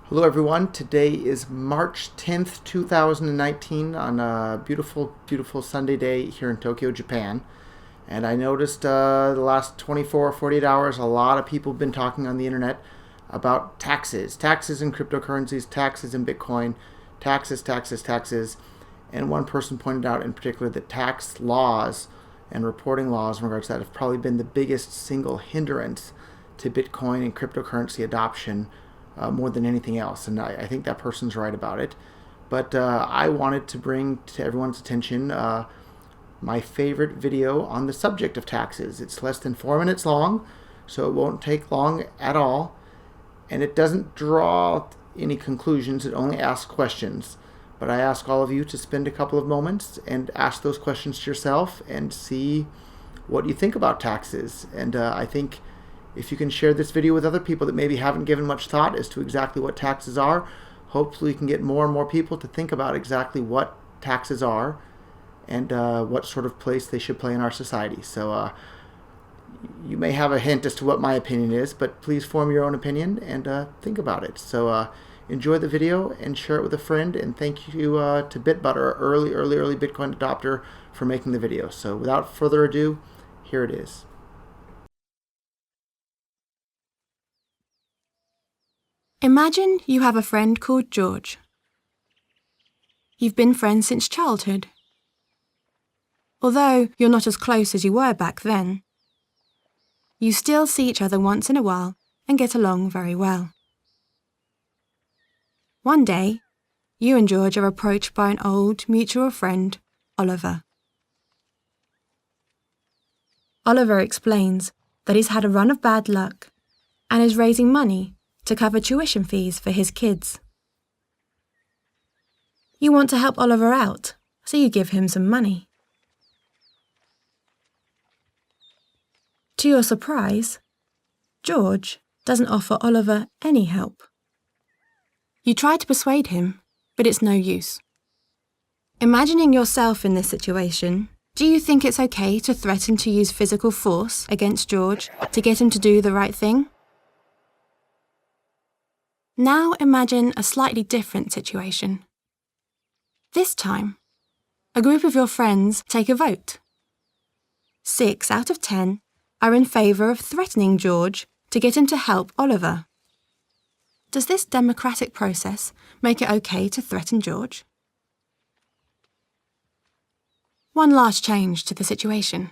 Hello everyone, today is March 10th, 2019 on a beautiful, beautiful Sunday day here in Tokyo, Japan. And I noticed the last 24 or 48 hours, a lot of people have been talking on the internet about taxes. Taxes in cryptocurrencies, taxes in Bitcoin, taxes. And one person pointed out in particular that tax laws and reporting laws in regards to that have probably been the biggest single hindrance to Bitcoin and cryptocurrency adoption more than anything else. And I think that person's right about it. But I wanted to bring to everyone's attention my favorite video on the subject of taxes. It's less than 4 minutes long, so it won't take long at all. And it doesn't draw any conclusions, it only asks questions. But I ask all of you to spend a couple of moments and ask those questions to yourself and see what you think about taxes. And I think if you can share this video with other people that maybe haven't given much thought as to exactly what taxes are, hopefully you can get more and more people to think about exactly what taxes are and what sort of place they should play in our society. So you may have a hint as to what my opinion is, but please form your own opinion and think about it. So enjoy the video and share it with a friend, and thank you to BitButter, early Bitcoin adopter, for making the video. So without further ado, here it is. Imagine you have a friend called George. You've been friends since childhood. Although you're not as close as you were back then, you still see each other once in a while and get along very well. One day, you and George are approached by an old mutual friend, Oliver. Oliver explains that he's had a run of bad luck and is raising money to cover tuition fees for his kids. You want to help Oliver out, so you give him some money. To your surprise, George doesn't offer Oliver any help. You try to persuade him, but it's no use. Imagining yourself in this situation, do you think it's okay to threaten to use physical force against George to get him to do the right thing? Now imagine a slightly different situation. This time, a group of your friends take a vote. 6 out of 10 are in favour of threatening George to get him to help Oliver. Does this democratic process make it okay to threaten George? One last change to the situation.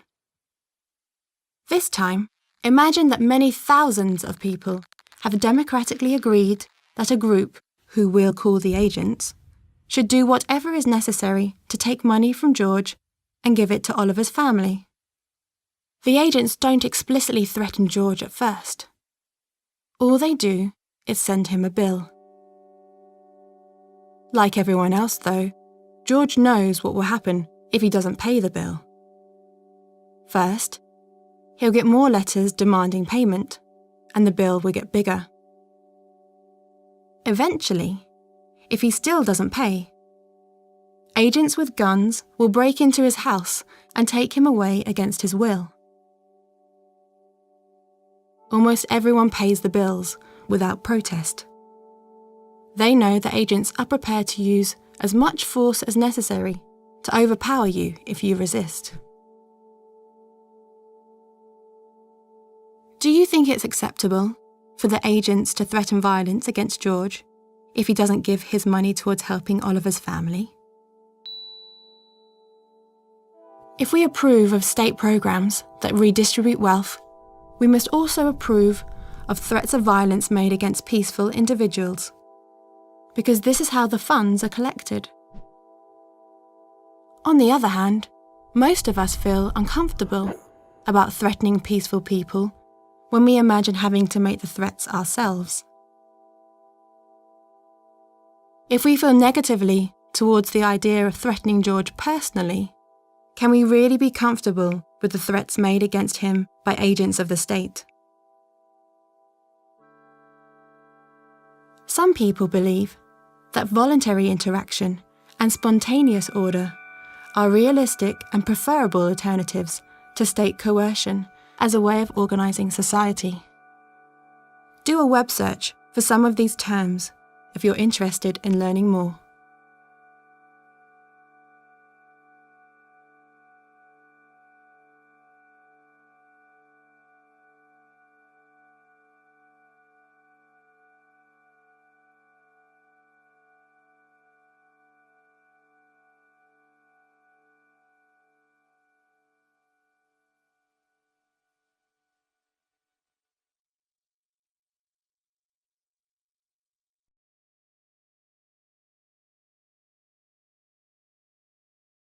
This time, imagine that many thousands of people have democratically agreed that a group, who we'll call the agents, should do whatever is necessary to take money from George and give it to Oliver's family. The agents don't explicitly threaten George at first. All they do is send him a bill. Like everyone else, though, George knows what will happen if he doesn't pay the bill. First, he'll get more letters demanding payment, and the bill will get bigger. Eventually, if he still doesn't pay, agents with guns will break into his house and take him away against his will. Almost everyone pays the bills without protest. They know that agents are prepared to use as much force as necessary to overpower you if you resist. Do you think it's acceptable for the agents to threaten violence against George if he doesn't give his money towards helping Oliver's family? If we approve of state programs that redistribute wealth, we must also approve of threats of violence made against peaceful individuals, because this is how the funds are collected. On the other hand, most of us feel uncomfortable about threatening peaceful people when we imagine having to make the threats ourselves. If we feel negatively towards the idea of threatening George personally, can we really be comfortable with the threats made against him by agents of the state? Some people believe that voluntary interaction and spontaneous order are realistic and preferable alternatives to state coercion as a way of organising society. Do a web search for some of these terms if you're interested in learning more.